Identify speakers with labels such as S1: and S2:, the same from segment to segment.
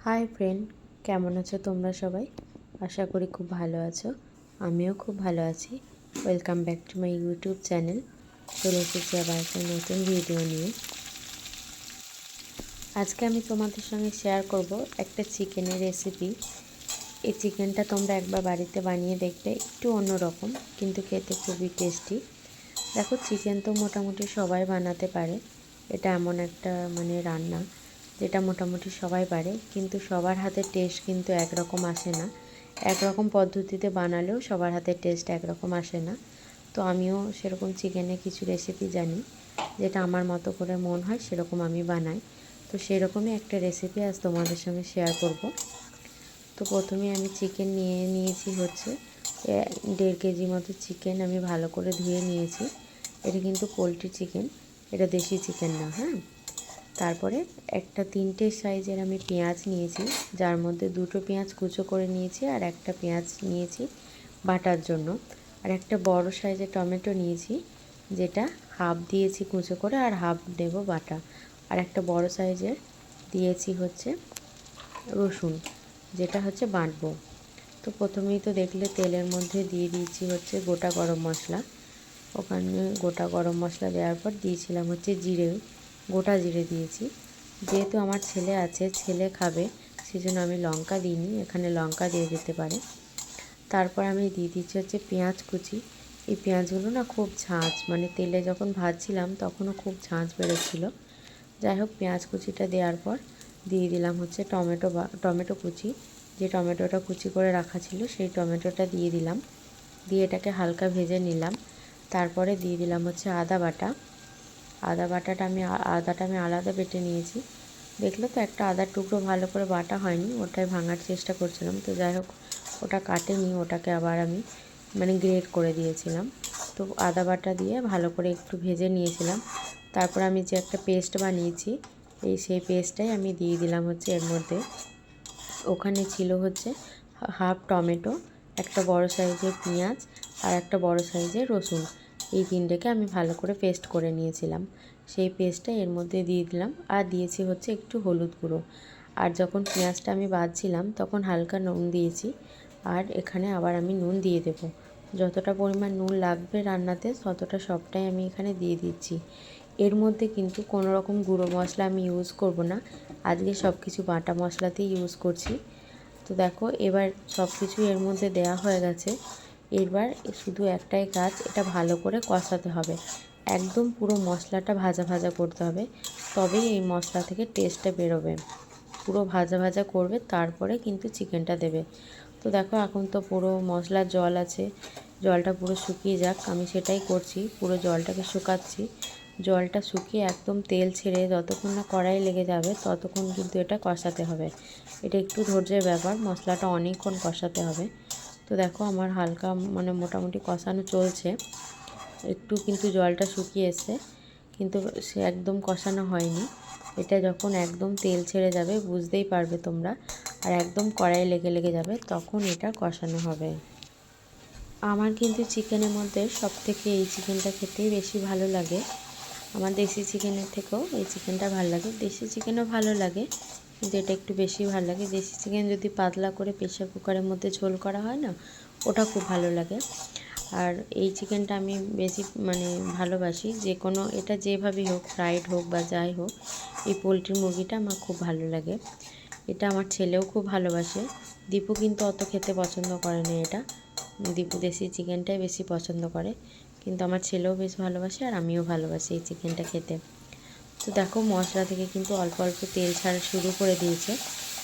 S1: Hi friend, কেমন আছো তোমরা সবাই? আশা করি খুব ভালো আছো। আমিও খুব ভালো আছি। Welcome back to my YouTube channel. চলে এসেছি আবার একটা নতুন ভিডিও নিয়ে। আজকে আমি তোমাদের সঙ্গে শেয়ার করব একটা চিকেনের রেসিপি। এই চিকেনটা তোমরা একবার বাড়িতে বানিয়ে দেখবে, একটু অন্যরকম কিন্তু খেতে খুবই টেস্টি। দেখো, চিকেন তো মোটামুটি সবাই বানাতে পারে। এটা এমন একটা রান্না যেটা মোটামুটি সবাই পারে, কিন্তু সবার হাতের টেস্ট কিন্তু একরকম আসে না। একরকম পদ্ধতিতে বানালেও সবার হাতের টেস্ট একরকম আসে না। তো আমিও সেরকম চিকেনে কিছু রেসিপি জানি, যেটা আমার মতো করে মন হয় সেরকম আমি বানাই। তো সেরকমই একটা রেসিপি আজ তোমাদের সঙ্গে শেয়ার করব। তো প্রথমে আমি চিকেন নিয়েছি হচ্ছে 1.5 কেজি মতো চিকেন আমি ভালো করে ধুয়ে নিয়েছি। এটা কিন্তু পোলট্রি চিকেন, এটা দেশি চিকেন না। হ্যাঁ, তারপরে একটা 3টে সাইজের আমি পেঁয়াজ নিয়েছি, যার মধ্যে 2টো পেঁয়াজ কুচো করে নিয়েছি আর একটা পেঁয়াজ নিয়েছি বাটার জন্য। আর একটা বড় সাইজের টমেটো নিয়েছি, যেটা হাফ দিয়েছি কুচো করে আর হাফ দেব বাটা। আর একটা বড় সাইজের দিয়েছি হচ্ছে রসুন, যেটা হচ্ছে বাটবো। তো প্রথমেই তো দেখলে তেলের মধ্যে দিয়ে দিয়েছি হচ্ছে গোটা গরম মশলা। ওখানে গোটা গরম মশলা দেওয়ার পর দিয়েছিলাম হচ্ছে জিরে, গোটা জিরে দিয়েছি। যেহেতু আমার ছেলে আছে, ছেলে খাবে, সেজন্য আমি লঙ্কা দিইনি, এখানে লঙ্কা দিয়ে দিতে পারে। তারপর আমি দিয়ে দিচ্ছি হচ্ছে পেঁয়াজ কুচি। এই পেঁয়াজগুলো না খুব ঝাঁঝ, তেলে যখন ভাজছিলাম তখনও খুব ঝাঁঝ বেরোচ্ছিলো। যাই হোক, পেঁয়াজ কুচিটা দেওয়ার পর দিয়ে দিলাম হচ্ছে টমেটো কুচি। যে টমেটোটা কুচি করে রাখা ছিল সেই টমেটোটা দিয়ে দিলাম, দিয়ে এটাকে হালকা ভেজে নিলাম। তারপরে দিয়ে দিলাম হচ্ছে আদাটা আমি আলাদা বেটে নিয়েছি। দেখলে তো একটা আদার টুকরো ভালো করে বাটা হয়নি, ওটাই ভাঙার চেষ্টা করছিলাম। তো যাই হোক, ওটা কাটেনি, ওটাকে আবার আমি গ্রেট করে দিয়েছিলাম। তো আদা বাটা দিয়ে ভালো করে একটু ভেজে নিয়েছিলাম। তারপর আমি যে একটা পেস্ট বানিয়েছি, সেই পেস্টটাই আমি দিয়ে দিলাম হচ্ছে এর মধ্যে। ওখানে ছিল হচ্ছে হাফ টমেটো, একটা বড় সাইজের পেঁয়াজ আর একটা বড় সাইজের রসুন। এই 3টেকে আমি ভালো করে পেস্ট করে নিয়েছিলাম। সেই পেস্টটা এর মধ্যে দিয়ে দিলাম আর দিয়েছি হচ্ছে একটু হলুদ গুঁড়ো। আর যখন পেঁয়াজটা আমি বাজছিলাম তখন হালকা নুন দিয়েছি। আর এখানে আবার আমি নুন দিয়ে দেব। যতটা পরিমাণ নুন লাগবে রান্নাতে ততটা সবটাই আমি এখানে দিয়ে দিচ্ছি। এর মধ্যে কিন্তু কোনো রকম গুঁড়ো মশলা আমি ইউজ করব না, আজকে সব কিছু বাটা মশলাতেই ইউজ করছি। তো দেখো, এবার সব কিছু এর মধ্যে দেয়া হয়ে গেছে। এবার শুধু একটাই কাজ, এটা ভালো করে কষাতে হবে। একদম পুরো মশলাটা ভাজা ভাজা করতে হবে, তবেই এই মশলা থেকে টেস্টটা বেরোবে। পুরো ভাজা ভাজা করবে, তারপরে কিন্তু চিকেনটা দেবে। তো দেখো, এখন তো পুরো মশলার জল আছে, জলটা পুরো শুকিয়ে যাক, আমি সেটাই করছি, পুরো জলটাকে শুকাচ্ছি। জলটা শুকিয়ে একদম তেল ছেড়ে যতক্ষণ না কড়াই লেগে যাবে ততক্ষণ কিন্তু এটা কষাতে হবে। এটা একটু ধৈর্যের ব্যাপার, মশলাটা অনেকক্ষণ কষাতে হবে। তো দেখো, আমার হালকা মোটামুটি কষানো চলছে, একটু কিন্তু জলটা শুকিয়ে এসছে, কিন্তু সে একদম কষানো হয়নি। এটা যখন একদম তেল ছেড়ে যাবে বুঝতেই পারবে তোমরা, আর একদম কড়াই লেগে লেগে যাবে, তখন এটা কষানো হবে। আমার কিন্তু চিকেনের মধ্যে সবথেকে এই চিকেনটা খেতেই বেশি ভালো লাগে। আমার দেশি চিকেনের থেকেও এই চিকেনটা ভালো লাগে। দেশি চিকেনও ভালো লাগে, কিন্তু এটা একটু বেশি ভালো লাগে। দেশি চিকেন যদি পাতলা করে প্রেসার কুকারের মধ্যে ঝোল করা হয় না, ওটা খুব ভালো লাগে। আর এই চিকেনটা আমি বেশি ভালোবাসি, যে কোনো এটা যেভাবেই হোক, ফ্রাইড হোক বা যাই হোক, এই পোলট্রি মুরগিটা আমার খুব ভালো লাগে। এটা আমার ছেলেও খুব ভালোবাসে। দীপু কিন্তু অত খেতে পছন্দ করে না এটা, দীপু দেশি চিকেনটাই বেশি পছন্দ করে। কিন্তু আমার ছেলেও বেশ ভালোবাসে আর আমিও ভালোবাসি এই চিকেনটা খেতে। তো দেখো, মশলা থেকে কিন্তু অল্প অল্প তেল ছাড়া শুরু করে দিয়েছে,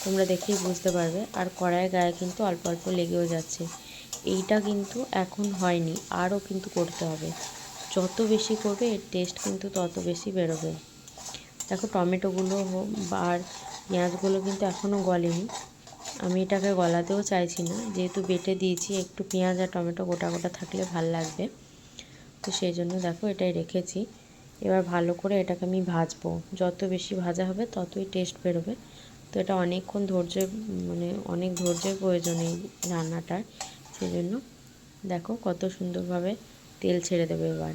S1: তোমরা দেখেই বুঝতে পারবে। আর কড়াইয়ের গায়ে কিন্তু অল্প অল্প লেগেও যাচ্ছে। এইটা কিন্তু এখন হয়নি, আরও কিন্তু করতে হবে। যত বেশি করবে এর টেস্ট কিন্তু তত বেশি বেরোবে। দেখো, টমেটোগুলো আর পেঁয়াজগুলো কিন্তু এখনও গলেনি। আমি এটাকে গলাতেও চাইছি না, যেহেতু বেটে দিয়েছি, একটু পেঁয়াজ আর টমেটো গোটা গোটা থাকলে ভাল লাগবে। তো সেই জন্য দেখো এটাই রেখেছি। এবার ভালো করে এটাকে আমি ভাজবো, যত বেশি ভাজা হবে ততই টেস্ট বেরোবে। তো এটা অনেকক্ষণ অনেক ধৈর্যের প্রয়োজন এই রান্নাটার। সেই জন্য দেখো কত সুন্দরভাবে তেল ছেড়ে দেবে এবার।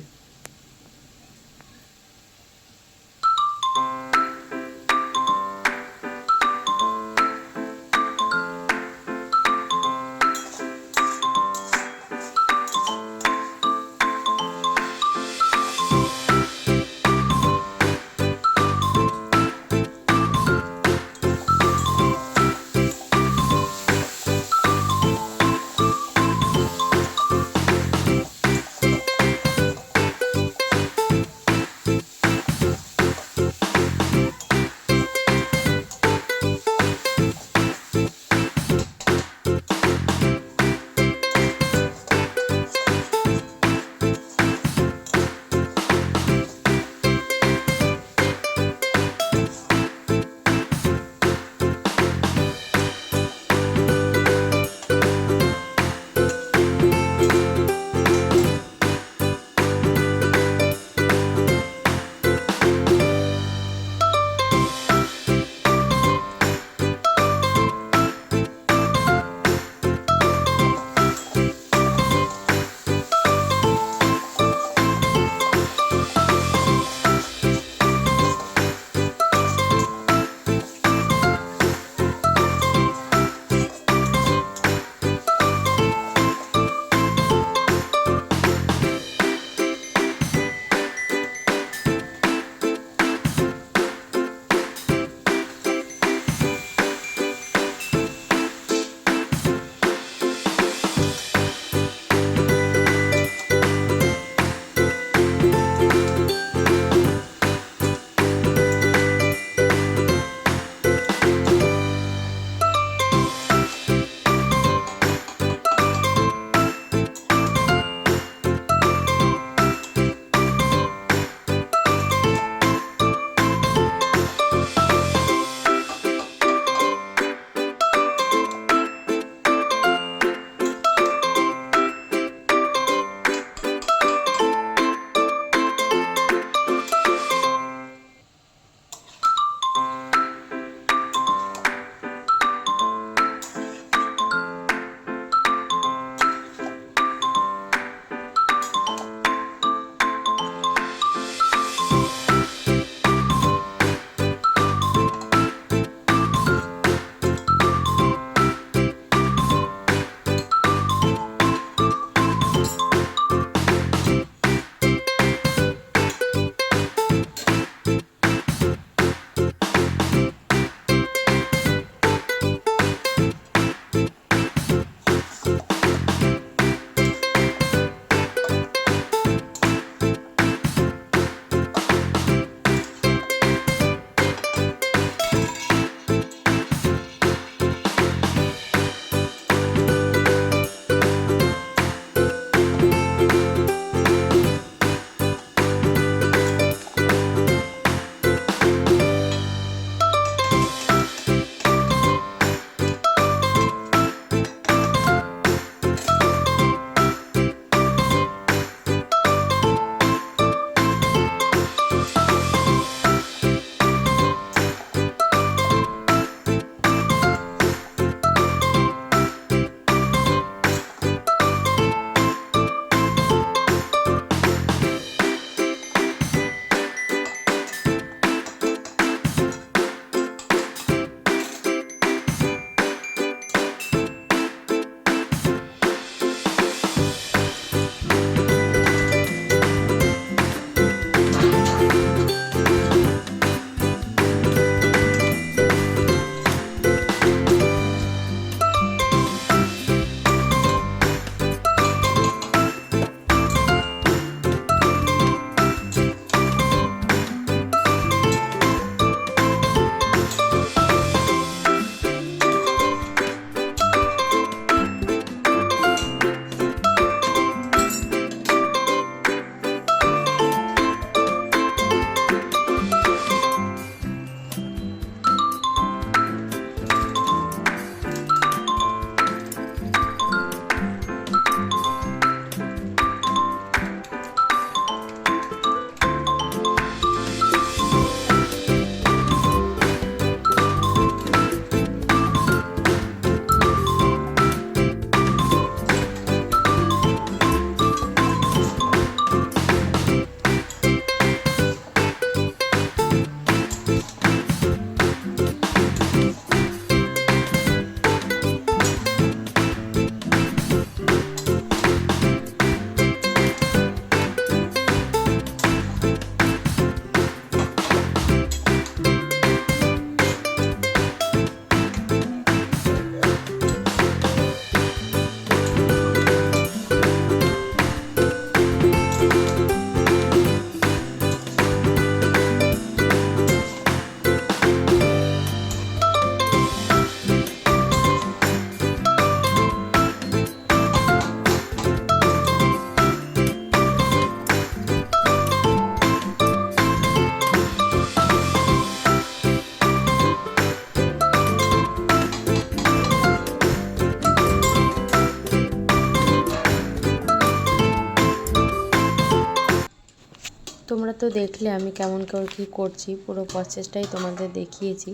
S1: তোমরা তো দেখলে আমি কেমন করে কী করছি, পুরো প্রসেসটাই তোমাদের দেখিয়েছি।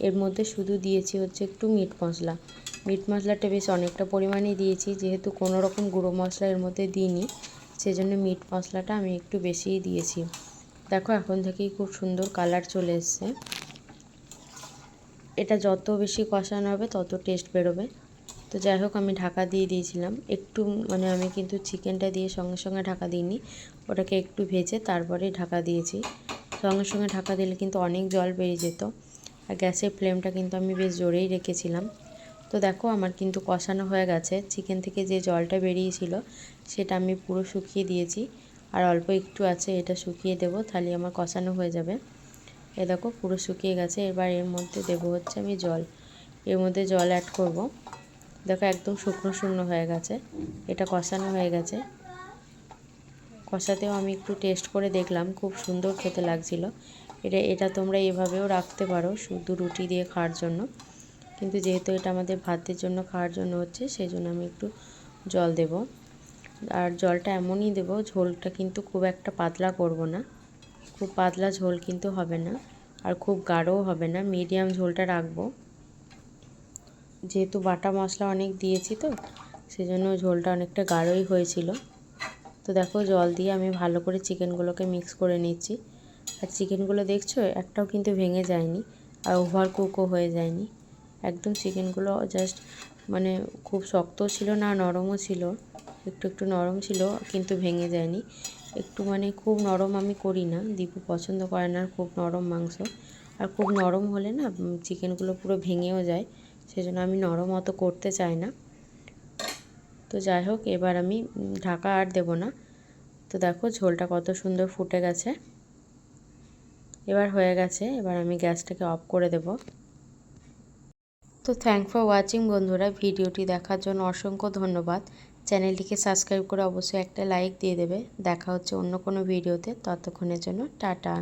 S1: এর মধ্যে শুধু দিয়েছি হচ্ছে একটু মিট মশলা। মিট মশলাটা বেশ অনেকটা পরিমাণেই দিয়েছি, যেহেতু কোনো রকম গুঁড়ো মশলা এর মধ্যে দিইনি, সেজন্য মিট মশলাটা আমি একটু বেশিই দিয়েছি। দেখো এখন থেকেই খুব সুন্দর কালার চলে এসছে। এটা যত বেশি কষানো হবে তত টেস্ট বেরোবে। তো যাই হোক, আমি ঢাকা দিয়ে দিয়েছিলাম একটু, মানে আমি কিন্তু চিকেনটা দিয়ে সঙ্গে সঙ্গে ঢাকা দিইনি, ওটাকে একটু ভেজে তারপরে ঢাকা দিয়েছি। সঙ্গে সঙ্গে ঢাকা দিলে কিন্তু অনেক জল বেরিয়ে যেত। আর গ্যাসের ফ্লেমটা কিন্তু আমি বেশ জোরেই রেখেছিলাম। তো দেখো আমার কিন্তু কষানো হয়ে গেছে। চিকেন থেকে যে জলটা বেরিয়েছিল সেটা আমি পুরো শুকিয়ে দিয়েছি, আর অল্প একটু আছে, এটা শুকিয়ে দেবো, তাহলে আমার কষানো হয়ে যাবে। এ দেখো পুরো শুকিয়ে গেছে। এবার এর মধ্যে দেবো হচ্ছে আমি জল, এর মধ্যে জল অ্যাড করব। দেখো একদম শুকনো শুকনো হয়ে গেছে, এটা কষানো হয়ে গেছে। কষাতেও আমি একটু টেস্ট করে দেখলাম, খুব সুন্দর খেতে লাগছিল। এটা তোমরা এভাবেও রাখতে পারো শুধু রুটি দিয়ে খাওয়ার জন্য, কিন্তু যেহেতু এটা আমাদের ভাতের জন্য খাওয়ার জন্য হচ্ছে, সেই জন্য আমি একটু জল দেব। আর জলটা এমনই দেব, ঝোলটা কিন্তু খুব একটা পাতলা করব না, খুব পাতলা ঝোল কিন্তু হবে না, আর খুব গাঢ়ও হবে না, মিডিয়াম ঝোলটা রাখবো। যেহেতু বাটা মশলা অনেক দিয়েছি তো সেজন্য ঝোলটা অনেকটা গাঢ়ই হয়েছিল। তো দেখো জল দিয়ে আমি ভালো করে চিকেনগুলোকে মিক্স করে নিচ্ছি। আর চিকেনগুলো দেখছো একটাও কিন্তু ভেঙে যায়নি, আর ওভার কুকও হয়ে যায়নি। একদম চিকেনগুলো জাস্ট মানে খুব শক্তও ছিল না, নরমও ছিল, একটু একটু নরম ছিল, কিন্তু ভেঙে যায়নি। একটু মানে খুব নরম আমি করি না, দীপু পছন্দ করে না খুব নরম মাংস। আর খুব নরম হলে না চিকেনগুলো পুরো ভেঙেও যায়, সেজন্য আমি নরম অত করতে চাই না। তো যাই হোক, এবার আমি ঢাকা আর দেব না। তো দেখো ঝোলটা কত সুন্দর ফুটে গেছে, এবার হয়ে গেছে। এবার আমি গ্যাসটাকে অফ করে দেব। তো থ্যাংক ফর ওয়াচিং বন্ধুরা, ভিডিওটি দেখার জন্য অসংখ্য ধন্যবাদ। চ্যানেলটিকে সাবস্ক্রাইব করে অবশ্যই একটা লাইক দিয়ে দেবে। দেখা হচ্ছে অন্য কোনো ভিডিওতে, ততক্ষণের জন্য টাটা।